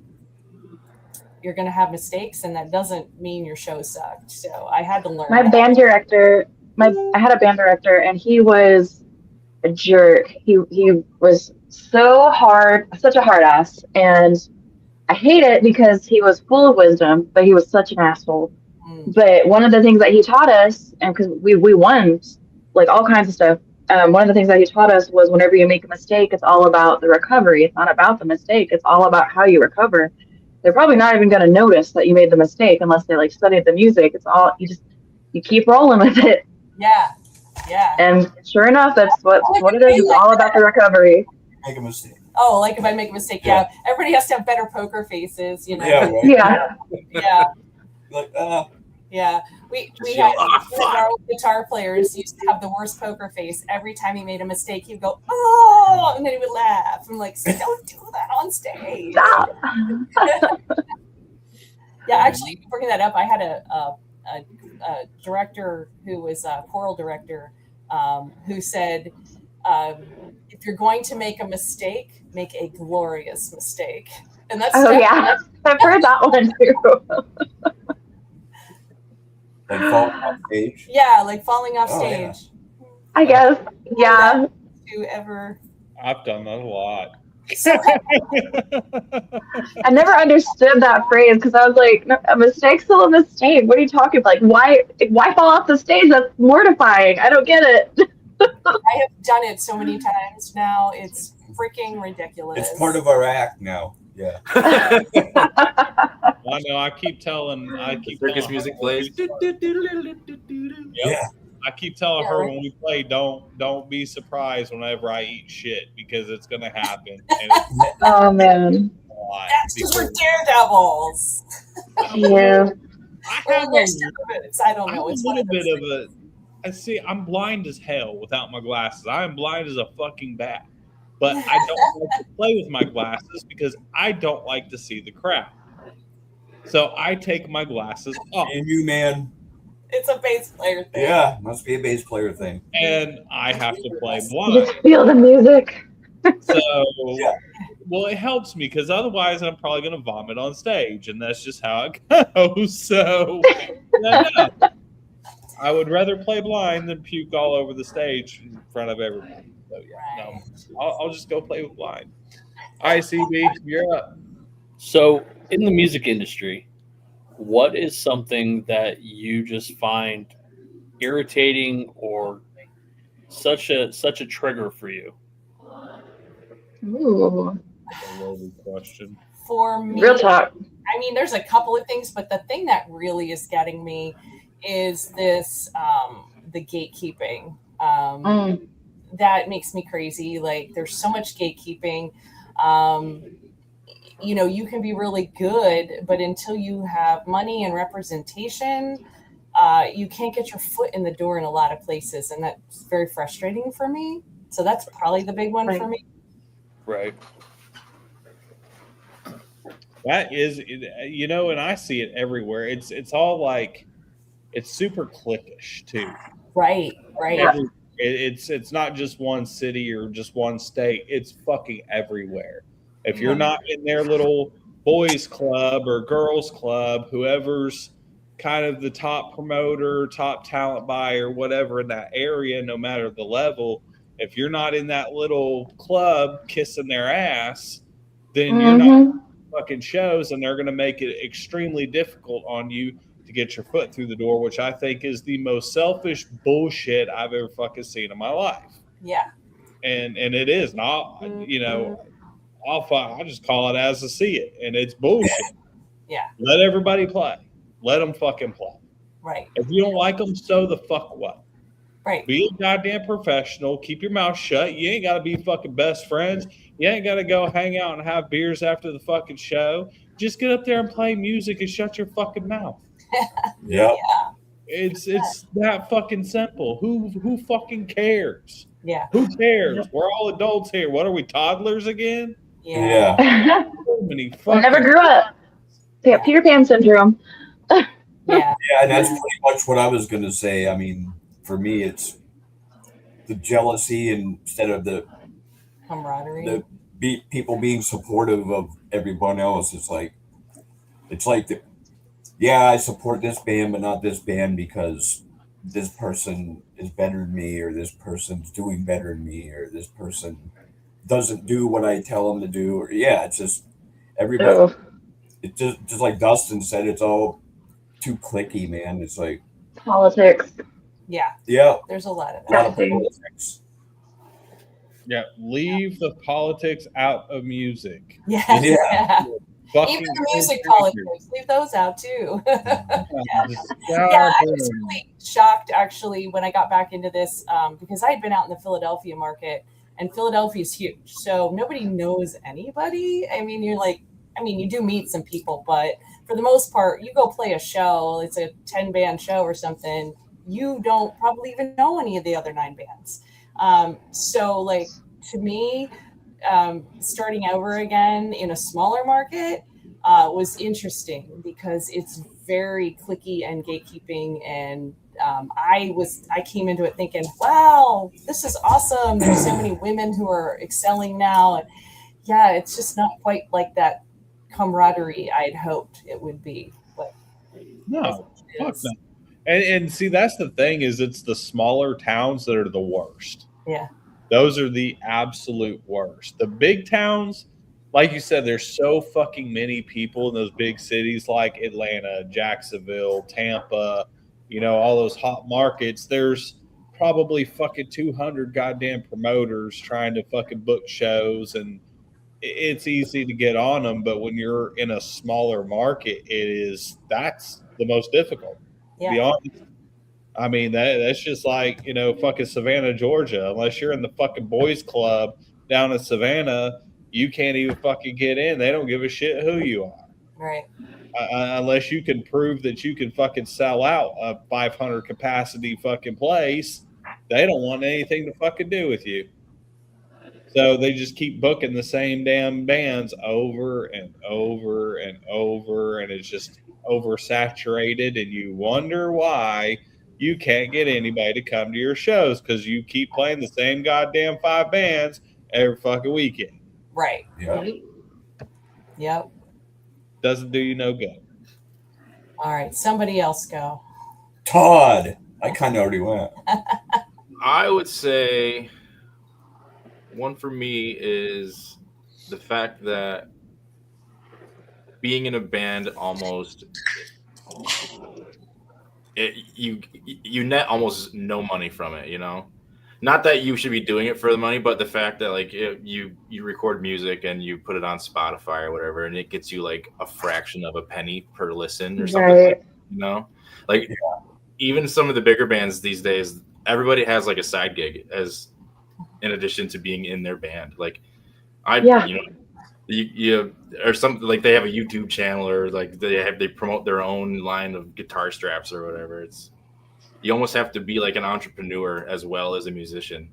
you're going to have mistakes, and that doesn't mean your show sucked. So I had to learn. My band director, I had a band director, and he was a jerk. He was so hard, such a hard ass, and I hate it because he was full of wisdom, but he was such an asshole. But one of the things that he taught us, and because we won like all kinds of stuff, one of the things that he taught us was whenever you make a mistake, it's all about the recovery. It's not about the mistake. It's all about how you recover. They're probably not even going to notice that you made the mistake unless they like studied the music. It's all you keep rolling with it. Yeah. And sure enough, that's what it is. It's all about the recovery. Make a mistake. Oh, like if I make a mistake, yeah. Everybody has to have better poker faces, you know. Yeah, right. Yeah. Like, Yeah, we had one of our old guitar players used to have the worst poker face. Every time he made a mistake, he'd go, "Oh," and then he would laugh. I'm like, "Don't do that on stage." Stop. Yeah, actually, bringing that up, I had a director who was a choral director who said, "If you're going to make a mistake, make a glorious mistake." And that's yeah, I've heard that one too. like falling off stage. Yeah, like falling off Oh, stage. yeah. I guess. Yeah. To ever. I've done that a lot. I never understood that phrase because I was like, no, a mistake's still a mistake. What are you talking about? Like, why fall off the stage? That's mortifying. I don't get it. I have done it so many times now. It's freaking ridiculous. It's part of our act now. Yeah. I know. I keep telling. Circus music plays. Yeah. I keep telling her when we play, don't be surprised whenever I eat shit because it's gonna happen. And it's Oh man. a lot. That's because we're daredevils. Yeah. I have I don't know. a It's one little of those bit of things. I see. I'm blind as hell without my glasses. I am blind as a fucking bat. But I don't like to play with my glasses because I don't like to see the crowd. So I take my glasses off. And you, man. It's a bass player thing. Yeah, must be a bass player thing. And I have to play You blind. just feel the music. So, Yeah. well, it helps me because otherwise I'm probably going to vomit on stage, and that's just how it goes. So, no. I would rather play blind than puke all over the stage in front of everybody. So, yeah, no, I'll just go play with blind. All right, CB, you're up. So, in the music industry, what is something that you just find irritating or such a trigger for you? Ooh. That's a loaded question. For me, Real talk. I mean, there's a couple of things, but the thing that really is getting me is this the gatekeeping. That makes me crazy. Like, there's so much gatekeeping. You know, you can be really good, but until you have money and representation, you can't get your foot in the door in a lot of places, and that's very frustrating for me. So that's probably the big one for me. Right. That is, you know, and I see it everywhere. It's all like, it's super cliquish too. Right. It's not just one city or just one state. It's fucking everywhere. If you're not in their little boys club or girls club, whoever's kind of the top promoter, top talent buyer, whatever in that area, no matter the level, if you're not in that little club kissing their ass, then you're not fucking shows, and they're going to make it extremely difficult on you to get your foot through the door, which I think is the most selfish bullshit I've ever fucking seen in my life. Yeah. And it is. And I'll, you know, I'll just call it as I see it, and it's bullshit. Yeah. Let everybody play. Let them fucking play. Right. If you don't like them, so the fuck what? Right. Be a goddamn professional. Keep your mouth shut. You ain't got to be fucking best friends. You ain't got to go hang out and have beers after the fucking show. Just get up there and play music and shut your fucking mouth. Yeah. It's that fucking simple. Who fucking cares? Yeah. Who cares? We're all adults here. What are we, toddlers again? Yeah. So many Well, fucking never grew up. Yeah, Peter Pan syndrome. Yeah. Yeah, and that's pretty much what I was going to say. I mean, for me, it's the jealousy instead of the Camaraderie. people being supportive of everyone else. It's like yeah, I support this band, but not this band because this person is better than me, or this person's doing better than me, or this person doesn't do what I tell them to do. Or yeah, it's just everybody. Oh, It's just like Dustin said, it's all too clicky, man. It's like politics. Yeah. yeah, There's a lot of a lot that. of politics. Yeah, leave the politics out of music. Yeah. Yeah. Yeah. Fucking Even the music crazy. politics, leave those out too. Just Yeah, I was goddamn. really shocked actually when I got back into this because I had been out in the Philadelphia market, and Philadelphia is huge, so nobody knows anybody. I mean, you do meet some people, but for the most part, you go play a show, it's a 10-band show or something, you don't probably even know any of the other 9 bands. So like to me, starting over again in a smaller market was interesting because it's very cliquey and gatekeeping, and I came into it thinking, wow, this is awesome, there's so many women who are excelling now, and yeah, it's just not quite like that camaraderie I'd hoped it would be, but No, it fuck is. no. And see, that's the thing, is it's the smaller towns that are the worst. Yeah. Those are the absolute worst. The big towns, like you said, there's so fucking many people in those big cities like Atlanta, Jacksonville, Tampa, all those hot markets. There's probably fucking 200 goddamn promoters trying to fucking book shows, and it's easy to get on them. But when you're in a smaller market, that's the most difficult. To be Yeah. honest. I mean, that's just like, fucking Savannah, Georgia. Unless you're in the fucking boys club down in Savannah, you can't even fucking get in. They don't give a shit who you are. Right. Unless you can prove that you can fucking sell out a 500 capacity fucking place, they don't want anything to fucking do with you. So they just keep booking the same damn bands over and over and over, and it's just oversaturated, and you wonder why you can't get anybody to come to your shows because you keep playing the same goddamn 5 bands every fucking weekend. Right. Yeah. Yep. Doesn't do you no good. All right, somebody else go. Todd, I kind of already went. I would say one for me is the fact that being in a band almost you net almost no money from it, Not that you should be doing it for the money, but the fact that like you record music and you put it on Spotify or whatever, and it gets you like a fraction of a penny per listen or something. Right. Like even some of the bigger bands these days, everybody has like a side gig as in addition to being in their band. Like you or something, like they have a YouTube channel, or like they promote their own line of guitar straps or whatever. You almost have to be like an entrepreneur as well as a musician.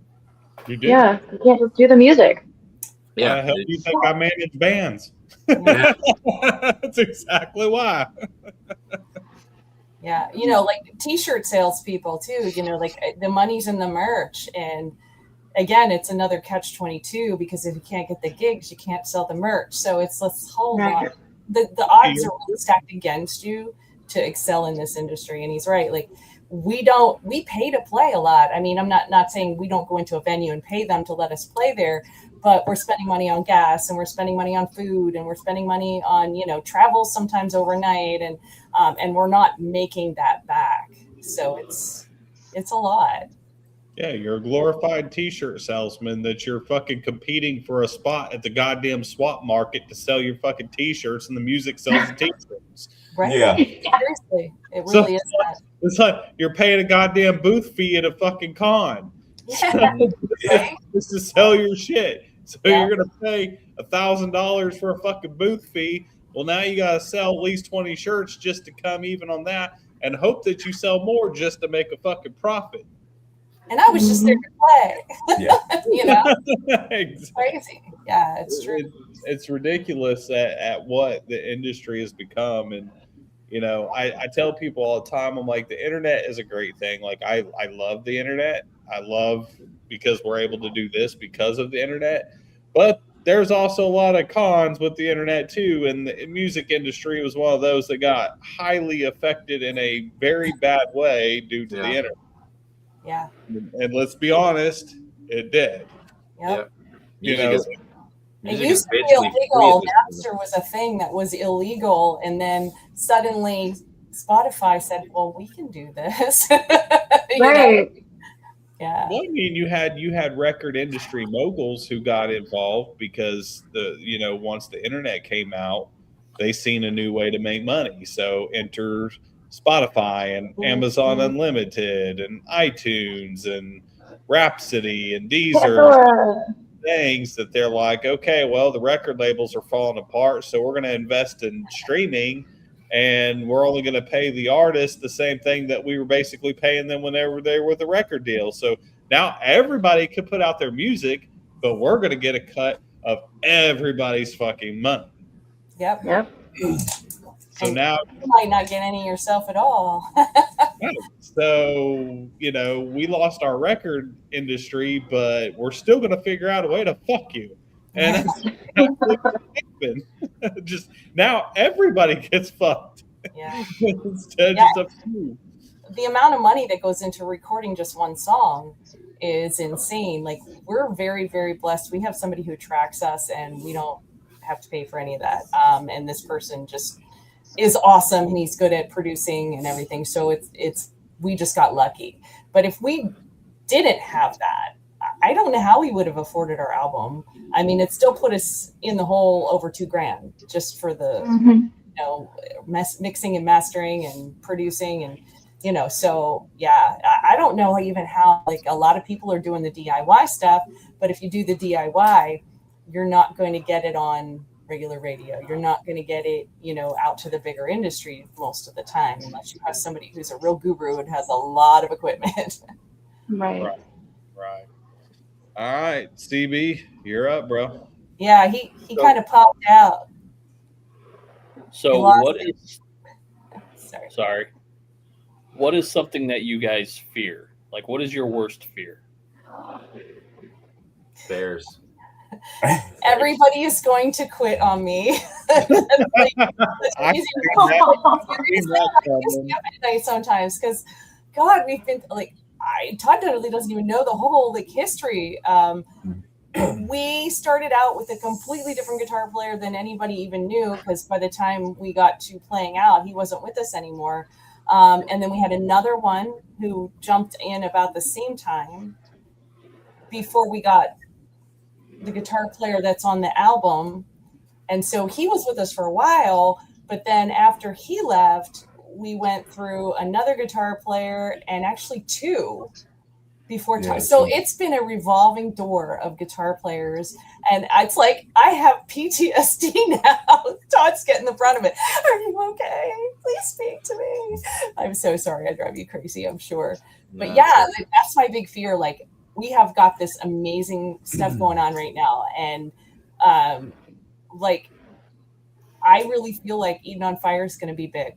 You do. Yeah, you can't just do the music. Yeah. Why the hell do you think I manage bands? Yeah. That's exactly why. Yeah, like t-shirt salespeople too, like the money's in the merch. And again, it's another catch-22 because if you can't get the gigs, you can't sell the merch. So it's this whole lot. The odds are really stacked against you to excel in this industry. And he's right. Like we pay to play a lot. I mean, I'm not saying we don't go into a venue and pay them to let us play there, but we're spending money on gas, and we're spending money on food, and we're spending money on, travel sometimes overnight, and we're not making that back. So it's a lot. Yeah, you're a glorified t-shirt salesman that you're fucking competing for a spot at the goddamn swap market to sell your fucking t-shirts, and the music sells the t-shirts. Right? Yeah. Seriously, it really is that. It's like you're paying a goddamn booth fee at a fucking con. Yeah. Just to sell your shit. So Yeah. you're gonna pay $1,000 for a fucking booth fee. Well, now you gotta sell at least 20 shirts just to come even on that, and hope that you sell more just to make a fucking profit. And I was just there to play. Yeah. It's crazy. Yeah, it's true. It's ridiculous at what the industry has become, and You know, I tell people all the time, I'm like, the internet is a great thing. Like, I love the internet. I love because we're able to do this because of the internet. But there's also a lot of cons with the internet too. And the music industry was one of those that got highly affected in a very bad way due to the internet. Yeah. And let's be honest, it did. Yep. You Music know, is- It music used is to be basically illegal. free at this Napster was a thing that was illegal, and then suddenly Spotify said, "Well, we can do this." You know? Right. Yeah. Well, I mean, you had record industry moguls who got involved because once the internet came out, they seen a new way to make money. So enter Spotify and Amazon Unlimited and iTunes and Rhapsody and Deezer. Things that they're like, okay, well, the record labels are falling apart, so we're going to invest in streaming, and we're only going to pay the artist the same thing that we were basically paying them whenever they were with the record deal. So now everybody could put out their music, but we're going to get a cut of everybody's fucking money. Yep. Yep. So now you might not get any yourself at all. So, we lost our record industry, but we're still going to figure out a way to fuck you. And just now everybody gets fucked. Yeah. Instead, just a few. The amount of money that goes into recording just one song is insane. Like, we're very, very blessed. We have somebody who tracks us, and we don't have to pay for any of that. And this person just is awesome, and he's good at producing and everything. So we just got lucky. But if we didn't have that, I don't know how we would have afforded our album. I mean, it still put us in the hole over $2,000 just for the mixing and mastering and producing, and so yeah, I don't know even how, like, a lot of people are doing the DIY stuff, but if you do the DIY, you're not going to get it on regular radio. You're not going to get it, out to the bigger industry most of the time, unless you have somebody who's a real guru and has a lot of equipment. Right. Right. All right, CB, you're up, bro. Yeah, he kind of popped out. So lost what it. is Sorry. what is something that you guys fear? Like, what is your worst fear? Bears. Everybody is going to quit on me. Sometimes, because God, we've been like, Todd totally doesn't even know the whole history. We started out with a completely different guitar player than anybody even knew, because by the time we got to playing out, he wasn't with us anymore. And then we had another one who jumped in about the same time before we got the guitar player that's on the album. And so he was with us for a while, but then after he left, we went through another guitar player and actually two before time. So it's been a revolving door of guitar players. And it's like, I have PTSD now. Todd's getting the brunt of it. Are you okay? Please speak to me. I'm so sorry. I drive you crazy, I'm sure. But yeah, that's my big fear. Like, we have got this amazing stuff going on right now. And I really feel like Eden on Fire is going to be big.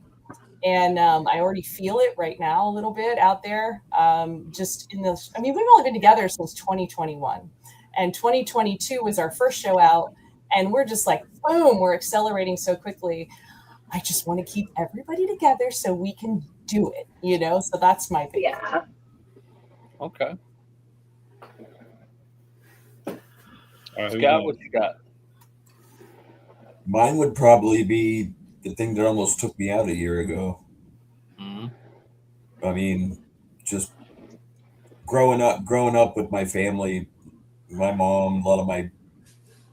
And I already feel it right now a little bit out there. We've only been together since 2021. And 2022 was our first show out. And we're just like, boom, we're accelerating so quickly. I just want to keep everybody together so we can do it, So that's my big Yeah. Okay. Who Scott, won? what you got? Mine would probably be the thing that almost took me out a year ago. Mhm. I mean, just growing up with my family, my mom, a lot of my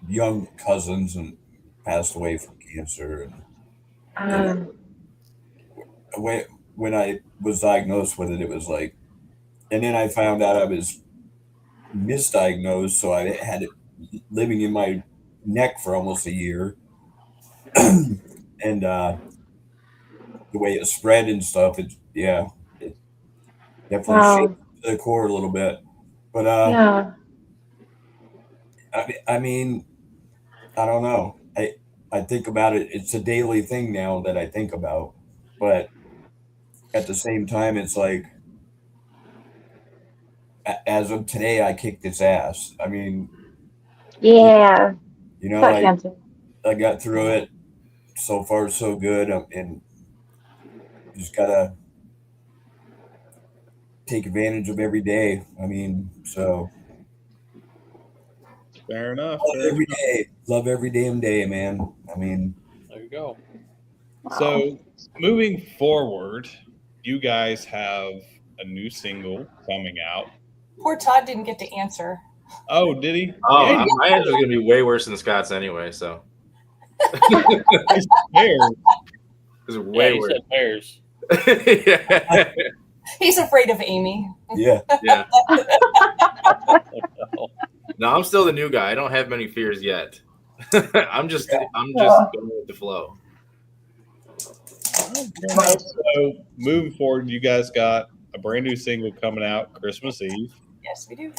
young cousins, and passed away from cancer. And when I was diagnosed with it, it was like, and then I found out I was misdiagnosed, so I had it living in my neck for almost a year. And the way it spread and stuff, it definitely shaped the core a little bit. But I mean, I don't know. I think about it. It's a daily thing now that I think about, but at the same time, it's like, as of today, I kicked its ass. I mean, Yeah. you know, Fuck cancer. I got through it. So far, so good. And just gotta take advantage of every day. I mean, so Fair enough. love every day. Love every damn day, man. I mean, There you go. So moving forward, you guys have a new single coming out. Poor Todd didn't get to answer. Oh, did he? Oh, Yeah, my answer's gonna be way worse than Scott's anyway. So he's fair. it's Yeah, way he worse. said bears. Yeah. He's afraid of Amy. yeah. Yeah. Oh, no. No, I'm still the new guy. I don't have many fears yet. I'm just going with the flow. So moving forward, you guys got a brand new single coming out Christmas Eve, Yes, we do.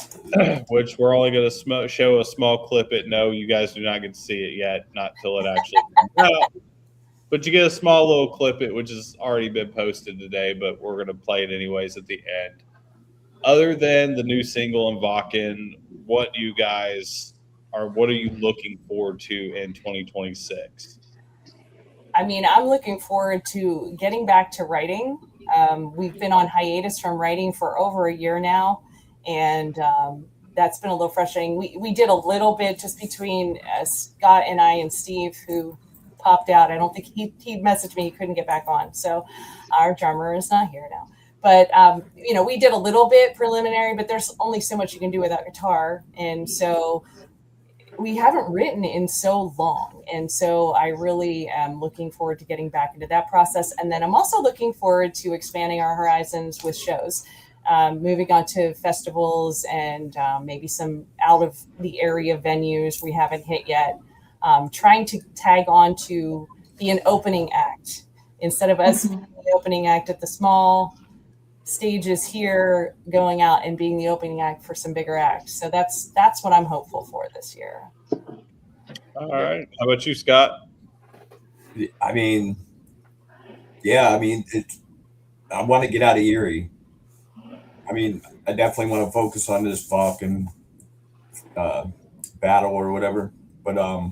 which we're only going to show a small clip. No, you guys do not get to see it yet, not till it actually comes out. But you get a small little clip, which has already been posted today, but we're going to play it anyways at the end. Other than the new single and Vakken, what are you looking forward to in 2026? I mean, I'm looking forward to getting back to writing. We've been on hiatus from writing for over a year now, and that's been a little frustrating. We did a little bit just between Scott and I and Steve, who popped out. I don't think he messaged me. He couldn't get back on. So our drummer is not here now. But, we did a little bit preliminary, but there's only so much you can do without guitar. And so we haven't written in so long. And so I really am looking forward to getting back into that process. And then I'm also looking forward to expanding our horizons with shows, moving on to festivals and maybe some out of the area venues we haven't hit yet. Trying to tag on to be an opening act instead of us being the opening act at the small stages here, going out and being the opening act for some bigger acts. So that's what I'm hopeful for this year. All right. How about you, Scott? I mean, I want to get out of Erie. I mean, I definitely want to focus on this fucking battle or whatever. But Or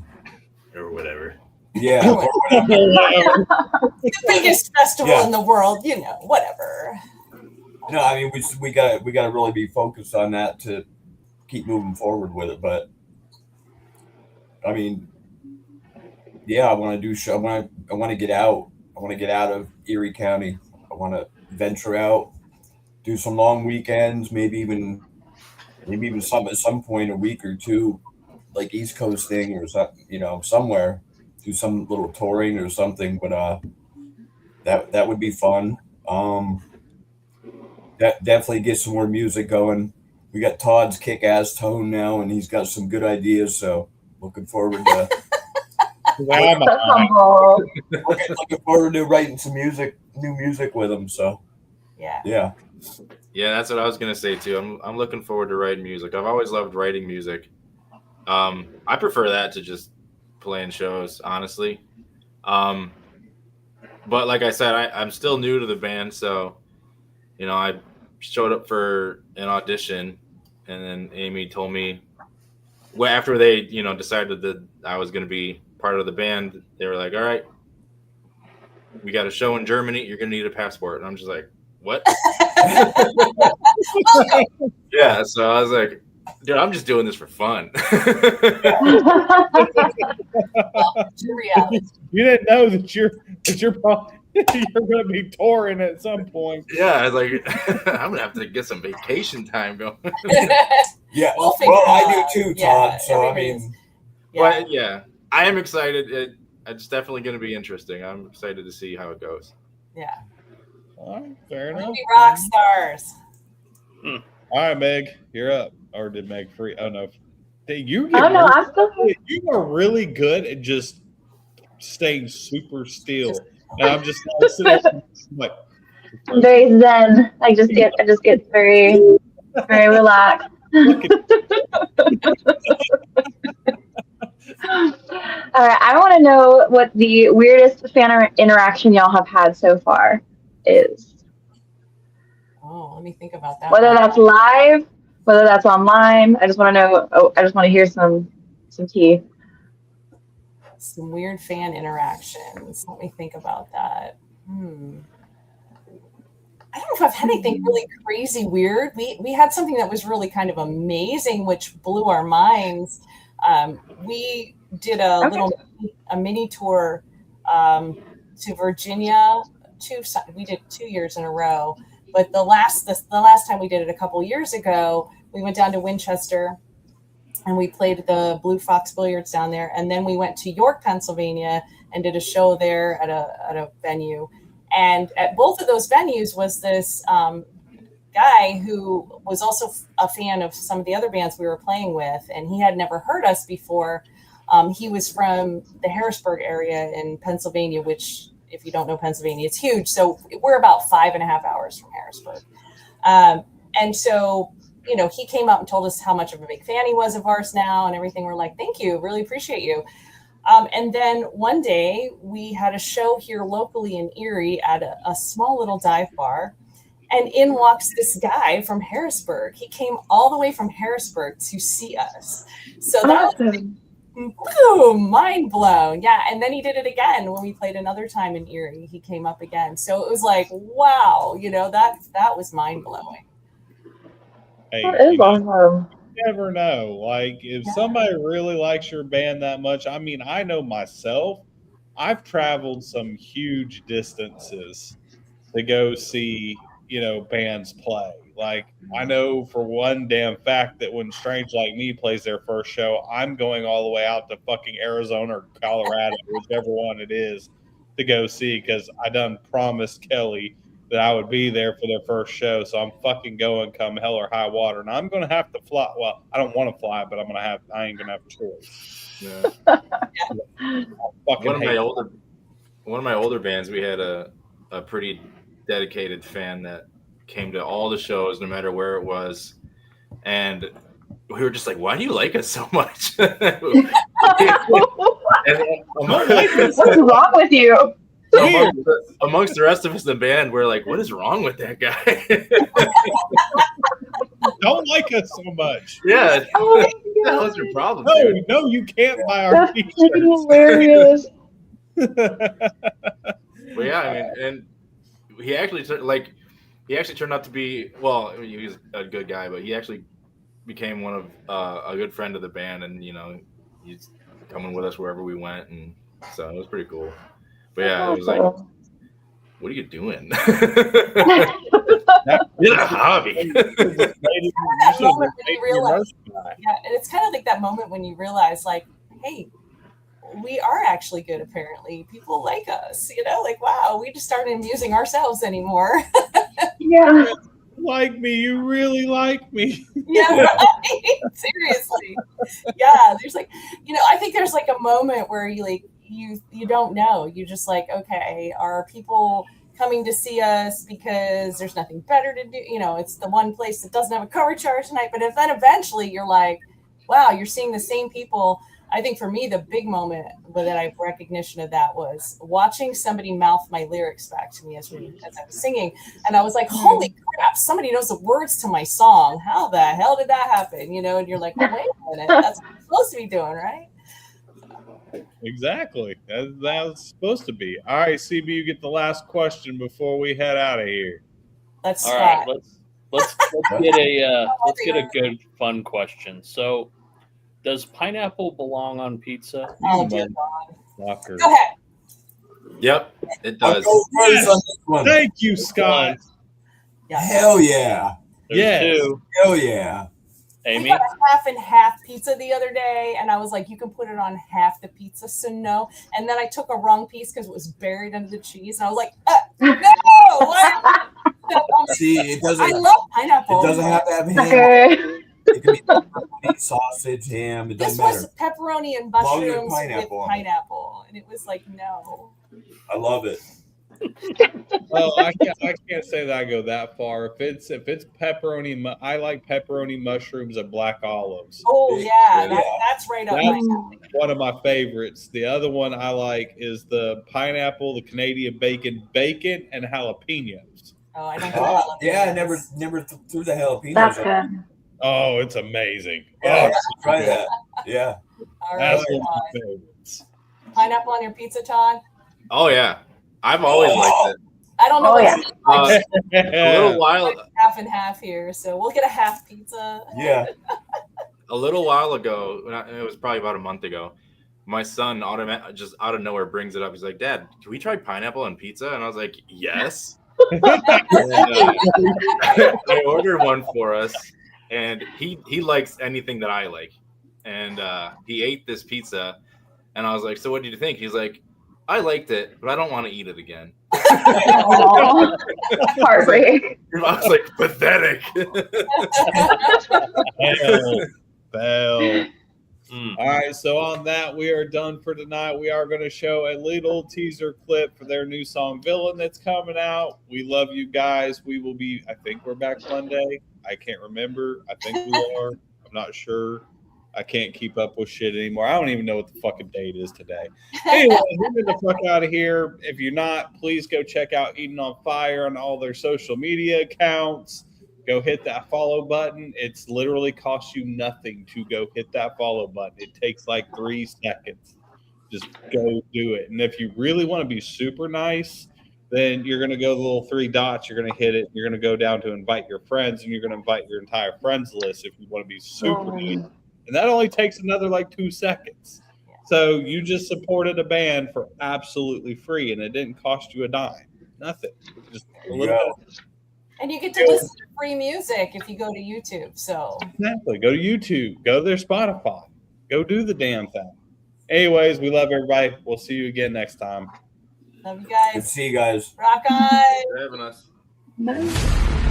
whatever. yeah, The biggest festival Yeah. in the world, whatever. no, I mean we got to really be focused on that to keep moving forward with it. But I mean, yeah, I want to do show. I want to get out. I want to get out of Erie County. I want to venture out, do some long weekends, maybe even at some point a week or two, like East Coast thing or something, somewhere, do some little touring or something. But that would be fun. That definitely get some more music going. We got Todd's kick-ass tone now, and he's got some good ideas. So looking forward to That's humble. looking forward to writing some new music with him. So Yeah. yeah. Yeah, that's what I was gonna say too. I'm looking forward to writing music. I've always loved writing music. I prefer that to just playing shows, honestly. But like I said, I'm still new to the band, so I showed up for an audition, and then Amy told me, well, after they decided that I was going to be part of the band, they were like, all right, we got a show in Germany, you're going to need a passport. And I'm just like, what? Yeah, so I was like, dude, I'm just doing this for fun. Reality. You didn't know that you're going to be touring at some point. Yeah, I was like, I'm gonna have to get some vacation time going. Yeah, We'll figure well, it I out. do too, Yeah, Todd. So I everybody's- mean, But yeah, I am excited. It's definitely going to be interesting. I'm excited to see how it goes. Yeah. All right, fair We're enough. gonna be rock stars. All right, Meg, you're up. Or did Meg free? Oh no, you Oh no, I'm still here. you are really good at just staying super still. And I'm just like, I'm very zen. I just get very, very relaxed. All right, I want to know what the weirdest fan interaction y'all have had so far is. Oh, let me think about that. Whether that's live, whether that's online. I just want to know. Oh, I just want to hear some tea. Some weird fan interactions. Let me think about that. I don't know if I've had anything really crazy weird. We had something that was really kind of amazing, which blew our minds. We did a mini tour to Virginia. We did 2 years in a row, but the last time we did it a couple years ago, we went down to Winchester and we played the Blue Fox Billiards down there, and then we went to York, Pennsylvania, and did a show there at a venue. And at both of those venues was this guy who was also a fan of some of the other bands we were playing with, and he had never heard us before. He was from the Harrisburg area in Pennsylvania, which, if you don't know Pennsylvania, it's huge. So we're about 5.5 hours from Harrisburg. And so, you know, he came out and told us how much of a big fan he was of ours now and everything. We're like, thank you, really appreciate you. And then one day we had a show here locally in Erie at a small little dive bar, and in walks this guy from Harrisburg. He came all the way from Harrisburg to see us. So that was boom, mind blown. Yeah. And then he did it again when we played another time in Erie. He came up again. So it was like, wow, you know, that was mind blowing. Hey, That is awesome. you never know. Like, if somebody really likes your band that much, I mean, I know myself, I've traveled some huge distances to go see, you know, bands play. Like, I know for one damn fact that when Strange Like Me plays their first show, I'm going all the way out to fucking Arizona or Colorado, whichever one it is, to go see, because I done promised Kelly that I would be there for their first show. So I'm fucking going come hell or high water. And I'm going to have to fly. Well, I don't want to fly, but I ain't going to have a choice. Yeah. One of my older bands, we had a pretty dedicated fan that came to all the shows, no matter where it was. And we were just like, why do you like us so much? What's wrong with you? Amongst the rest of us in the band, we're like, what is wrong with that guy? Don't like us so much. Yeah. What the hell is your problem? No, you can't buy our t-shirts. Hilarious. But yeah, I mean, and he actually turned out to be, well, he was a good guy, but he actually became one of a good friend of the band, and you know, he's coming with us wherever we went, and so it was pretty cool. But yeah, it was like, what are you doing? It's a hobby. It's kind of like that moment when you realize, like, hey, we are actually good. Apparently, people like us. You know, like, wow, we just started amusing ourselves anymore. Yeah. Like me, you really like me. Yeah, right? Seriously. Yeah, there's like, you know, I think there's like a moment where you don't know. You just like, okay, are people coming to see us because there's nothing better to do? You know, it's the one place that doesn't have a cover charge tonight. But then eventually you're like, wow, you're seeing the same people. I think for me, the big moment that I have recognition of that was watching somebody mouth my lyrics back to me as I was singing. And I was like, holy crap, somebody knows the words to my song. How the hell did that happen? You know, and you're like, well, wait a minute, that's what I'm supposed to be doing, right? Exactly. That was supposed to be. All right, CB, you get the last question before we head out of here. Let's get a good fun question. So, does pineapple belong on pizza? Oh, dear God. Go ahead. Yep, it does. Thank you, Scott. Hell yeah. Yes. Hell yeah. Amy? We got a half and half pizza the other day, and I was like, you can put it on half the pizza, so no. And then I took a wrong piece because it was buried under the cheese, and I was like, no! What? See, it doesn't. I love pineapple. It doesn't have to have ham. It can be pepperoni, sausage, ham. It doesn't matter. This was pepperoni and mushrooms with pineapple, and it was like, no. I love it. Well, I can't say that I go that far. If it's pepperoni, I like pepperoni, mushrooms, and black olives. Oh yeah, that's right up my That's one of my favorites. The other one I like is the pineapple, the Canadian bacon, and jalapenos. Oh, I don't know. Yeah, I never threw the jalapenos. That's up. good. Oh, it's amazing. Yeah, Oh, try that. Yeah. All right, that's one of my favorites. pineapple on your pizza, Todd. Oh yeah, I've always liked it. I don't know. Oh, yeah. A little while, half and half here, so we'll get a half pizza. Yeah. a little while ago, it was probably about a month ago. My son just out of nowhere brings it up. He's like, "Dad, can we try pineapple on pizza?" And I was like, "Yes." And, I ordered one for us, and he likes anything that I like, and he ate this pizza, and I was like, "So what did you think?" He's like, "I liked it, but I don't want to eat it again." Aw. Heartbreak. I was like, pathetic. Bell. All right, so on that, we are done for tonight. We are going to show a little teaser clip for their new song Villain that's coming out. We love you guys. We will be, I think we're back Monday. I can't remember. I think we are. I'm not sure. I can't keep up with shit anymore. I don't even know what the fucking date is today. Anyway, we're getting the fuck out of here. If you're not, please go check out Eden on Fire on all their social media accounts. Go hit that follow button. It's literally costs you nothing to go hit that follow button. It takes like 3 seconds. Just go do it. And if you really want to be super nice, then you're going to go to the little 3 dots. You're going to hit it. You're going to go down to invite your friends, and you're going to invite your entire friends list if you want to be super nice. And that only takes another like 2 seconds. So you just supported a band for absolutely free, and it didn't cost you a dime. Nothing. Just a little bit. And you get to listen to free music if you go to YouTube. So Exactly. Go to YouTube. Go to their Spotify. Go do the damn thing. Anyways, we love everybody. We'll see you again next time. love you Good to guys. see you guys. Rock on. For having us. Nice.